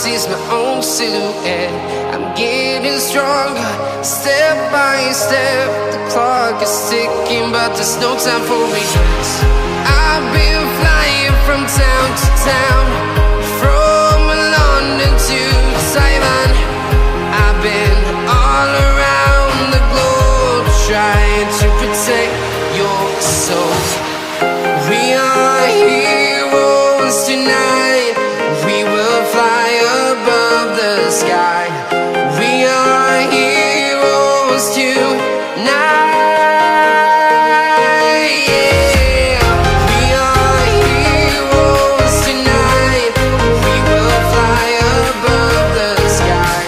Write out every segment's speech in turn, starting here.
sees my own silhouette. I'm getting stronger, step by step. The clock is ticking, but there's no time for regrets. I've been flying from town to town, from London to Taiwan. I've been all around the globe, trying to protect your soul. We are heroes tonight. We will fly above the sky. We are heroes tonight. Yeah. We are heroes tonight. We will fly above the sky.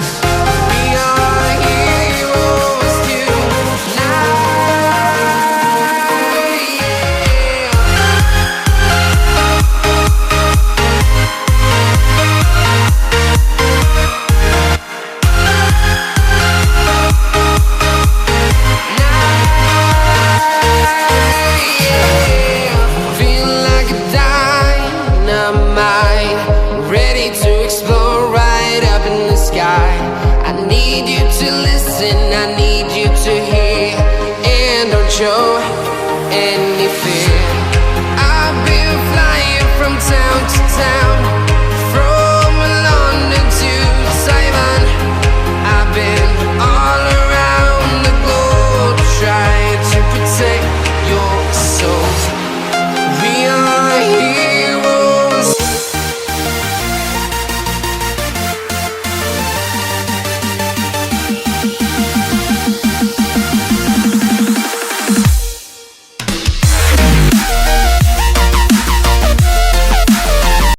We are heroes tonight. Feel like a dynamite, ready to explode right up in the sky. I need you to listen, I need you to